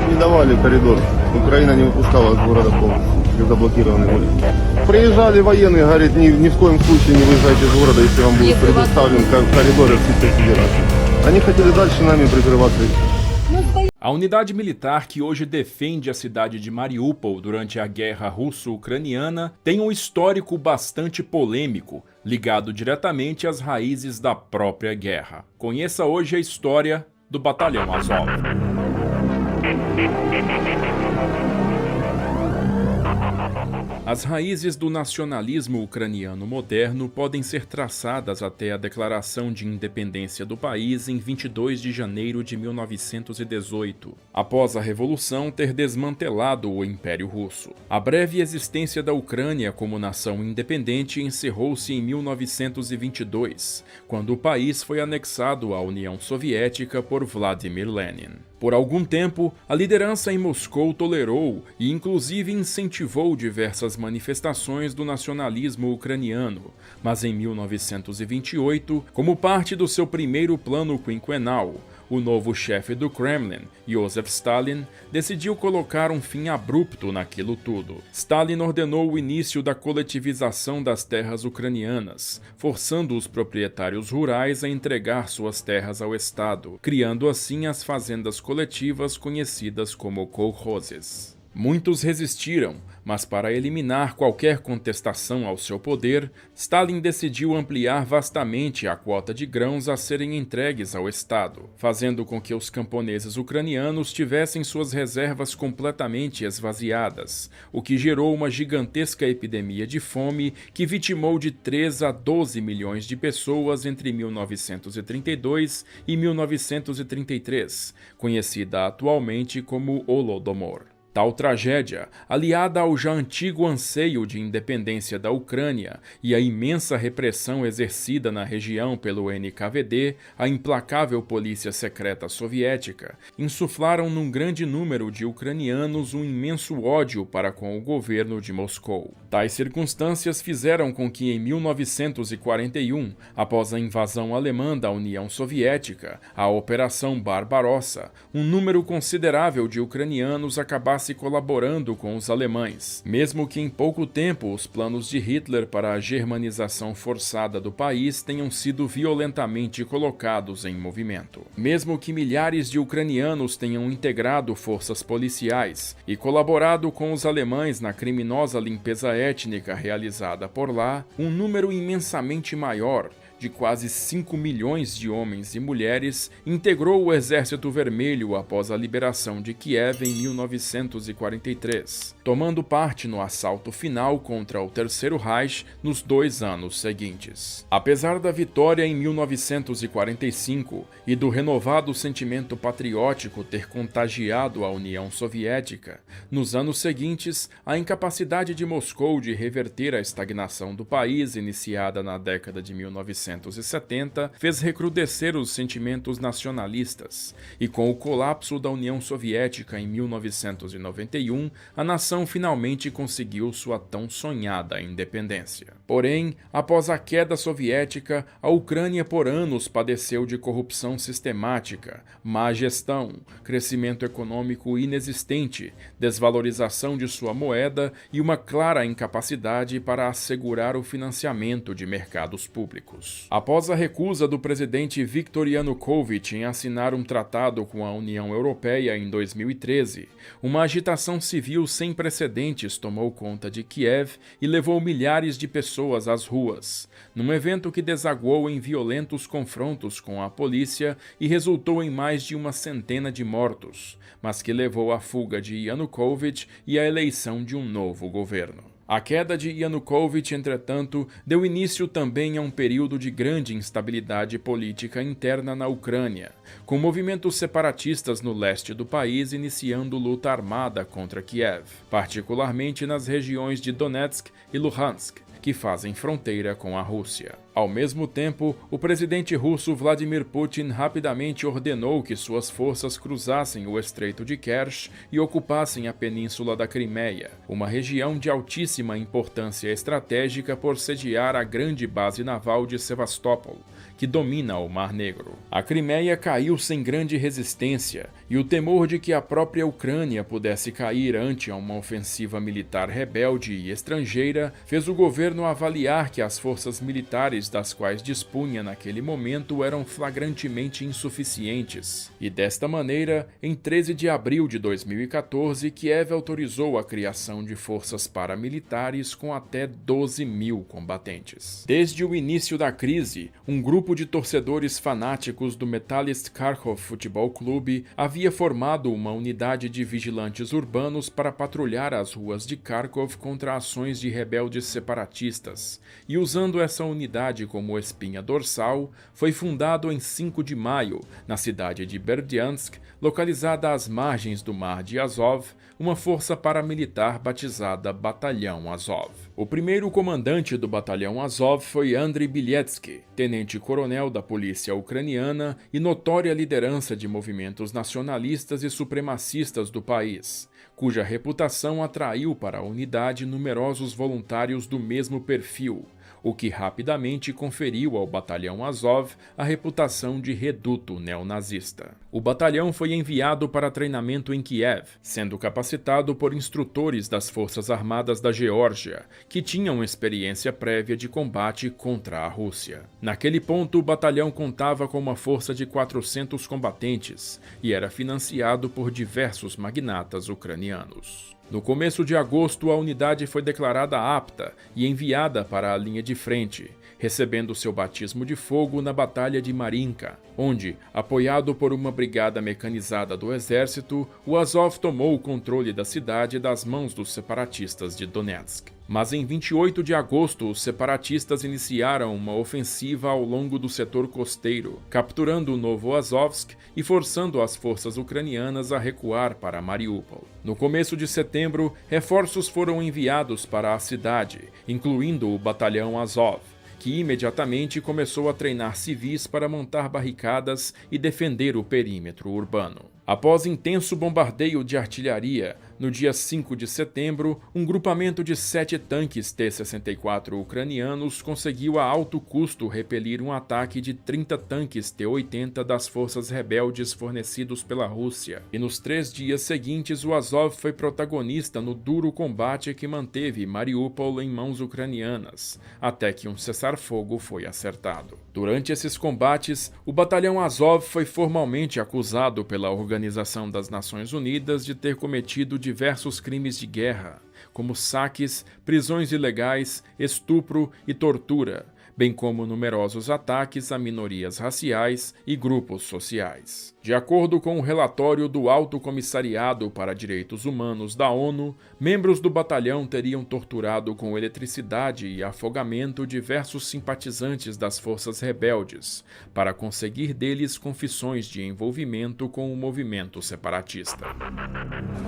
Не давали коридор. Украина не выпускала из города полностью. Заблокированы были. Приезжали военные, говорят, ни в коем случае не выезжайте из города, если вам будет предоставлен коридор Российской Федерации. Они хотели дальше нами прикрываться. A unidade militar que hoje defende a cidade de Mariupol durante a guerra russo-ucraniana tem um histórico bastante polêmico, ligado diretamente às raízes da própria guerra. Conheça hoje a história do Batalhão Azov. As raízes do nacionalismo ucraniano moderno podem ser traçadas até a declaração de independência do país em 22 de janeiro de 1918, após a Revolução ter desmantelado o Império Russo. A breve existência da Ucrânia como nação independente encerrou-se em 1922, quando o país foi anexado à União Soviética por Vladimir Lenin. Por algum tempo, a liderança em Moscou tolerou e inclusive incentivou diversas manifestações do nacionalismo ucraniano, mas em 1928, como parte do seu primeiro plano quinquenal, o novo chefe do Kremlin, Joseph Stalin, decidiu colocar um fim abrupto naquilo tudo. Stalin ordenou o início da coletivização das terras ucranianas, forçando os proprietários rurais a entregar suas terras ao Estado, criando assim as fazendas coletivas conhecidas como kolkhozes. Muitos resistiram, mas para eliminar qualquer contestação ao seu poder, Stalin decidiu ampliar vastamente a quota de grãos a serem entregues ao Estado, fazendo com que os camponeses ucranianos tivessem suas reservas completamente esvaziadas, o que gerou uma gigantesca epidemia de fome que vitimou de 3 a 12 milhões de pessoas entre 1932 e 1933, conhecida atualmente como Holodomor. Tal tragédia, aliada ao já antigo anseio de independência da Ucrânia e à imensa repressão exercida na região pelo NKVD, a implacável polícia secreta soviética, insuflaram num grande número de ucranianos um imenso ódio para com o governo de Moscou. Tais circunstâncias fizeram com que em 1941, após a invasão alemã da União Soviética, a Operação Barbarossa, um número considerável de ucranianos acabasse colaborando com os alemães, mesmo que em pouco tempo os planos de Hitler para a germanização forçada do país tenham sido violentamente colocados em movimento. Mesmo que milhares de ucranianos tenham integrado forças policiais e colaborado com os alemães na criminosa limpeza étnica realizada por lá, um número imensamente maior, de quase 5 milhões de homens e mulheres, integrou o Exército Vermelho após a liberação de Kiev em 1943, tomando parte no assalto final contra o Terceiro Reich nos 2 anos seguintes. Apesar da vitória em 1945 e do renovado sentimento patriótico ter contagiado a União Soviética, nos anos seguintes, a incapacidade de Moscou de reverter a estagnação do país iniciada na década de 1970 fez recrudescer os sentimentos nacionalistas, e com o colapso da União Soviética em 1991, a nação finalmente conseguiu sua tão sonhada independência. Porém, após a queda soviética, a Ucrânia por anos padeceu de corrupção sistemática, má gestão, crescimento econômico inexistente, desvalorização de sua moeda e uma clara incapacidade para assegurar o financiamento de mercados públicos. Após a recusa do presidente Viktor Yanukovych em assinar um tratado com a União Europeia em 2013, uma agitação civil sem precedentes tomou conta de Kiev e levou milhares de pessoas às ruas, num evento que desaguou em violentos confrontos com a polícia e resultou em mais de 100 de mortos, mas que levou à fuga de Yanukovych e à eleição de um novo governo. A queda de Yanukovych, entretanto, deu início também a um período de grande instabilidade política interna na Ucrânia, com movimentos separatistas no leste do país iniciando luta armada contra Kiev, particularmente nas regiões de Donetsk e Luhansk, que fazem fronteira com a Rússia. Ao mesmo tempo, o presidente russo Vladimir Putin rapidamente ordenou que suas forças cruzassem o Estreito de Kerch e ocupassem a península da Crimeia, uma região de altíssima importância estratégica por sediar a grande base naval de Sevastopol, que domina o Mar Negro. A Crimeia caiu sem grande resistência, e o temor de que a própria Ucrânia pudesse cair ante uma ofensiva militar rebelde e estrangeira fez o governo avaliar que as forças militares das quais dispunha naquele momento eram flagrantemente insuficientes. E desta maneira, em 13 de abril de 2014, Kiev autorizou a criação de forças paramilitares com até 12.000 combatentes. Desde o início da crise, um grupo de torcedores fanáticos do Metalist Kharkov Futebol Clube havia formado uma unidade de vigilantes urbanos para patrulhar as ruas de Kharkov contra ações de rebeldes separatistas, e usando essa unidade como espinha dorsal, foi fundado em 5 de maio, na cidade de Berdyansk, localizada às margens do Mar de Azov, uma força paramilitar batizada Batalhão Azov. O primeiro comandante do Batalhão Azov foi Andriy Bieletsky, tenente-coronel da polícia ucraniana e notória liderança de movimentos nacionalistas e supremacistas do país, cuja reputação atraiu para a unidade numerosos voluntários do mesmo perfil, o que rapidamente conferiu ao Batalhão Azov a reputação de reduto neonazista. O batalhão foi enviado para treinamento em Kiev, sendo capacitado por instrutores das Forças Armadas da Geórgia, que tinham experiência prévia de combate contra a Rússia. Naquele ponto, o batalhão contava com uma força de 400 combatentes e era financiado por diversos magnatas ucranianos. No começo de agosto, a unidade foi declarada apta e enviada para a linha de frente, recebendo seu batismo de fogo na Batalha de Marinka, onde, apoiado por uma brigada mecanizada do exército, o Azov tomou o controle da cidade das mãos dos separatistas de Donetsk. Mas em 28 de agosto, os separatistas iniciaram uma ofensiva ao longo do setor costeiro, capturando o Novoazovsk e forçando as forças ucranianas a recuar para Mariupol. No começo de setembro, reforços foram enviados para a cidade, incluindo o Batalhão Azov, que imediatamente começou a treinar civis para montar barricadas e defender o perímetro urbano. Após intenso bombardeio de artilharia, no dia 5 de setembro, um grupamento de 7 tanques T-64 ucranianos conseguiu a alto custo repelir um ataque de 30 tanques T-80 das forças rebeldes fornecidos pela Rússia. E nos 3 dias seguintes, o Azov foi protagonista no duro combate que manteve Mariupol em mãos ucranianas, até que um cessar-fogo foi acertado. Durante esses combates, o batalhão Azov foi formalmente acusado pela Organização das Nações Unidas de ter cometido diversos crimes de guerra, como saques, prisões ilegais, estupro e tortura, bem como numerosos ataques a minorias raciais e grupos sociais. De acordo com o relatório do Alto Comissariado para Direitos Humanos da ONU, membros do batalhão teriam torturado com eletricidade e afogamento diversos simpatizantes das forças rebeldes, para conseguir deles confissões de envolvimento com o movimento separatista.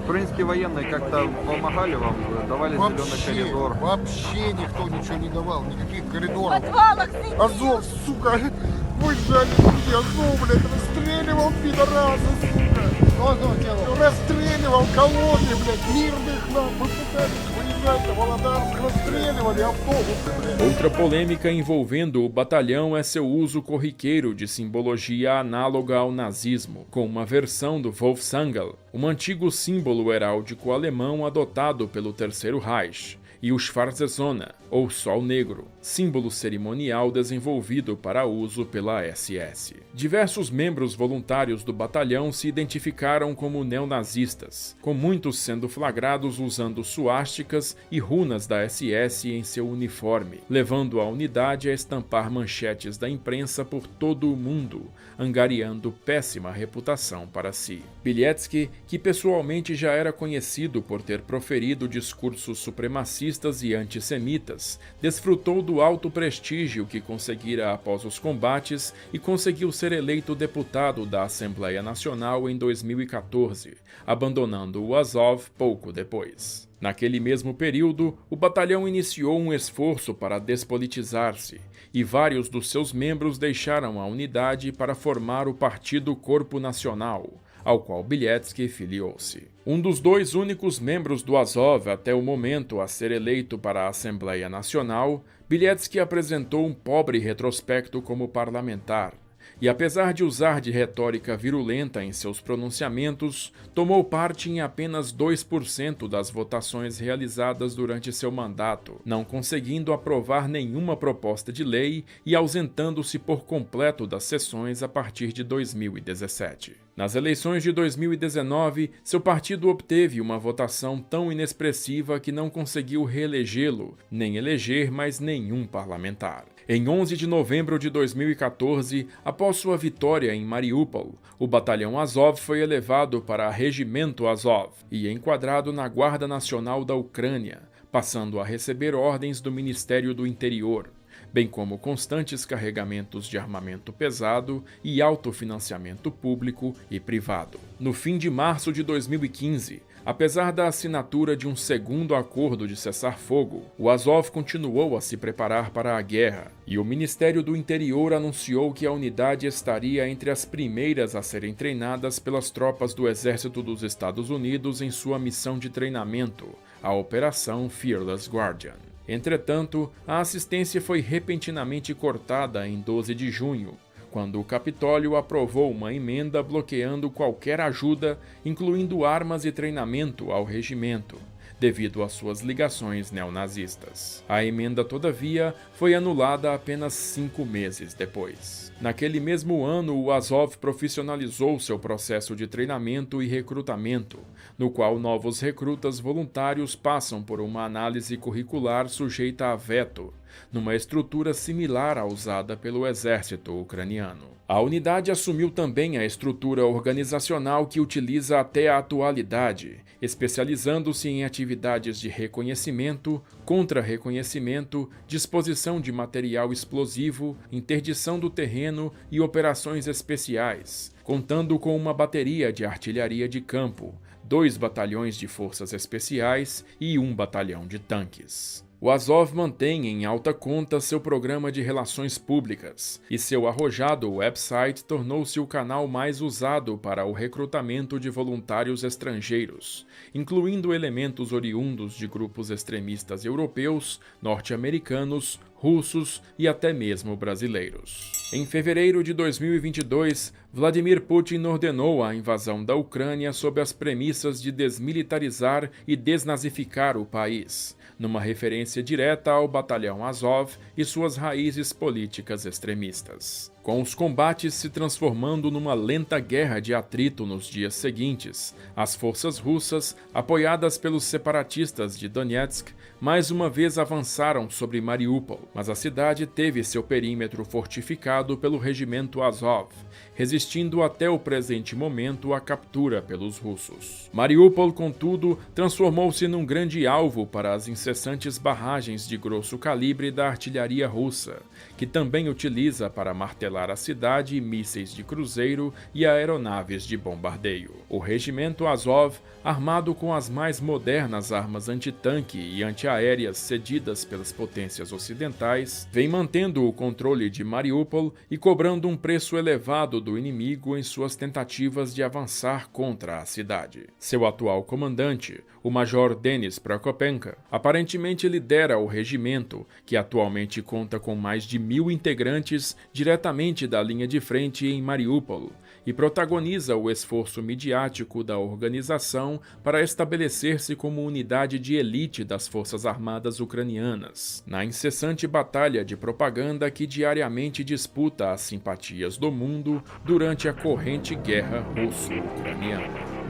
Украинские военные как-то помогали вам, давали зеленый коридор? Вообще никто ничего не давал, никаких коридоров. подвалах сидит. Азов, сука, выжали люди, Азов, блядь, расстреливал пидораса, сука. Что Азов делал? Расстреливал колонны, блядь, мирных нам, мы пытались выезжать на Володарск, расстреливали автобусы, блядь. Outra polêmica envolvendo o batalhão é seu uso corriqueiro de simbologia análoga ao nazismo, com uma versão do Wolfsangel, um antigo símbolo heráldico alemão adotado pelo Terceiro Reich, e o Schwarze-Sonne, ou Sol Negro, símbolo cerimonial desenvolvido para uso pela SS. Diversos membros voluntários do batalhão se identificaram como neonazistas, com muitos sendo flagrados usando suásticas e runas da SS em seu uniforme, levando a unidade a estampar manchetes da imprensa por todo o mundo, angariando péssima reputação para si. Bieletsky, que pessoalmente já era conhecido por ter proferido discursos supremacistas e antissemitas, Armadas, desfrutou do alto prestígio que conseguira após os combates e conseguiu ser eleito deputado da Assembleia Nacional em 2014, abandonando o Azov pouco depois. Naquele mesmo período, o batalhão iniciou um esforço para despolitizar-se, e vários dos seus membros deixaram a unidade para formar o Partido Corpo Nacional, ao qual Bieletsky filiou-se. Um dos dois únicos membros do Azov até o momento a ser eleito para a Assembleia Nacional, Bieletsky apresentou um pobre retrospecto como parlamentar, e apesar de usar de retórica virulenta em seus pronunciamentos, tomou parte em apenas 2% das votações realizadas durante seu mandato, não conseguindo aprovar nenhuma proposta de lei e ausentando-se por completo das sessões a partir de 2017. Nas eleições de 2019, seu partido obteve uma votação tão inexpressiva que não conseguiu reelegê-lo, nem eleger mais nenhum parlamentar. Em 11 de novembro de 2014, após sua vitória em Mariupol, o batalhão Azov foi elevado para Regimento Azov e enquadrado na Guarda Nacional da Ucrânia, passando a receber ordens do Ministério do Interior, bem como constantes carregamentos de armamento pesado e alto financiamento público e privado. No fim de março de 2015, apesar da assinatura de um segundo acordo de cessar-fogo, o Azov continuou a se preparar para a guerra, e o Ministério do Interior anunciou que a unidade estaria entre as primeiras a serem treinadas pelas tropas do Exército dos Estados Unidos em sua missão de treinamento, a Operação Fearless Guardian. Entretanto, a assistência foi repentinamente cortada em 12 de junho, quando o Capitólio aprovou uma emenda bloqueando qualquer ajuda, incluindo armas e treinamento, ao regimento, devido às suas ligações neonazistas. A emenda, todavia, foi anulada apenas 5 meses depois. Naquele mesmo ano, o Azov profissionalizou seu processo de treinamento e recrutamento, no qual novos recrutas voluntários passam por uma análise curricular sujeita a veto, numa estrutura similar à usada pelo exército ucraniano. A unidade assumiu também a estrutura organizacional que utiliza até a atualidade, especializando-se em atividades de reconhecimento, contra-reconhecimento, disposição de material explosivo, interdição do terreno e operações especiais, contando com uma bateria de artilharia de campo, 2 batalhões de forças especiais e 1 batalhão de tanques. O Azov mantém em alta conta seu programa de relações públicas, e seu arrojado website tornou-se o canal mais usado para o recrutamento de voluntários estrangeiros, incluindo elementos oriundos de grupos extremistas europeus, norte-americanos, russos e até mesmo brasileiros. Em fevereiro de 2022, Vladimir Putin ordenou a invasão da Ucrânia sob as premissas de desmilitarizar e desnazificar o país, numa referência direta ao batalhão Azov e suas raízes políticas extremistas. Com os combates se transformando numa lenta guerra de atrito nos dias seguintes, as forças russas, apoiadas pelos separatistas de Donetsk, mais uma vez avançaram sobre Mariupol, mas a cidade teve seu perímetro fortificado pelo regimento Azov, resistindo até o presente momento à captura pelos russos. Mariupol, contudo, transformou-se num grande alvo para as incessantes barragens de grosso calibre da artilharia russa, que também utiliza para martelar a cidade mísseis de cruzeiro e aeronaves de bombardeio. O regimento Azov, armado com as mais modernas armas antitanque e antiaéreas cedidas pelas potências ocidentais, vem mantendo o controle de Mariupol e cobrando um preço elevado do inimigo em suas tentativas de avançar contra a cidade. Seu atual comandante, o Major Denis Prokopenko, aparentemente lidera o regimento, que atualmente conta com mais de 1.000 integrantes diretamente da linha de frente em Mariupol, e protagoniza o esforço midiático da organização para estabelecer-se como unidade de elite das Forças Armadas ucranianas, na incessante batalha de propaganda que diariamente disputa as simpatias do mundo durante a corrente guerra russo-ucraniana.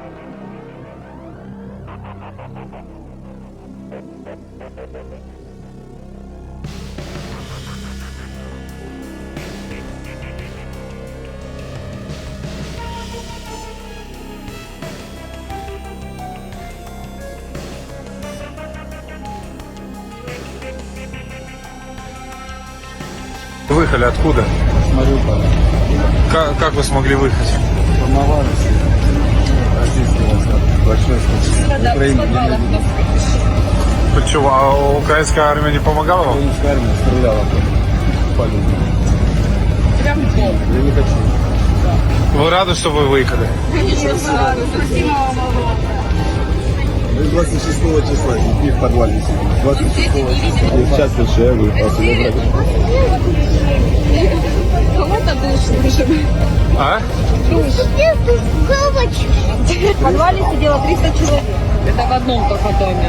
выехали? Откуда? Мариуполь. Как вы смогли выехать? Формовались. Российский войска. Большой спасибо. Украина. Почему? А украинская армия не помогала вам? Украинская армия стреляла по людям. Прям в пол. Я не хочу. Вы рады, что вы выехали? Спасибо вам огромное. Мы 26 числа и в подвале сидим. 26 числа. И сейчас еще я говорю, брать. Кого-то душ слышим. А? В подвале сидело 300 человек. Это в одном только доме.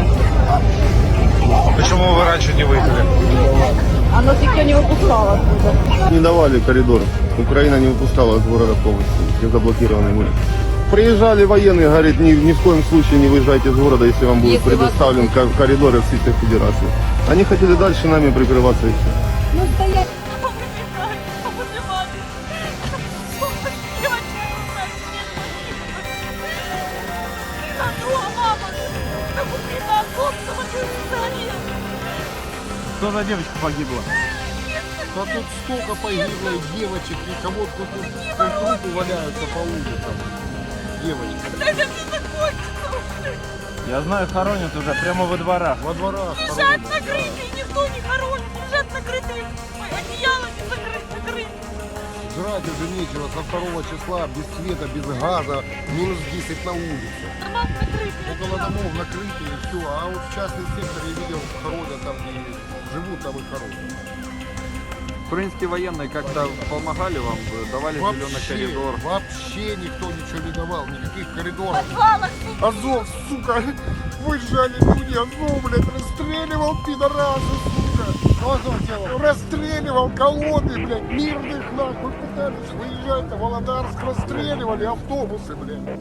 Почему вы раньше не выехали? А нас никто не выпускал оттуда. Не давали коридор. Украина не выпускала из города полностью. Все заблокированы были. Приезжали военные, говорят, ни в коем случае не выезжайте из города, если вам будет Если предоставлен коридор Российской Федерации. Они хотели дальше нами прикрываться и все. Ну, стоять. Что за девочка погибла? Да тут столько погибло и девочек, и кого тут трупы валяются по улицам. Девочки. Я знаю, хоронят уже прямо во дворах. Во дворах. Лежат накрытые, никто не хоронит, лежат накрытые, одеялами закрыты. Жрать уже нечего со 2 числа, без света, без газа, минус 10 на улице. Дома накрыты. Около домов накрыты и все. А вот в частный сектор я видел, хоронят там и живут там и хоронят. Украинские военные как-то помогали вам, давали зеленый коридор. Вообще никто ничего не давал, никаких коридоров. Подвалах. Азов, сука, выезжали люди, Азов, блядь, расстреливал пидорасы, сука. Азов делал? Расстреливал колонны, блядь, мирных нахуй пытались выезжать на Володарск, расстреливали автобусы, блядь.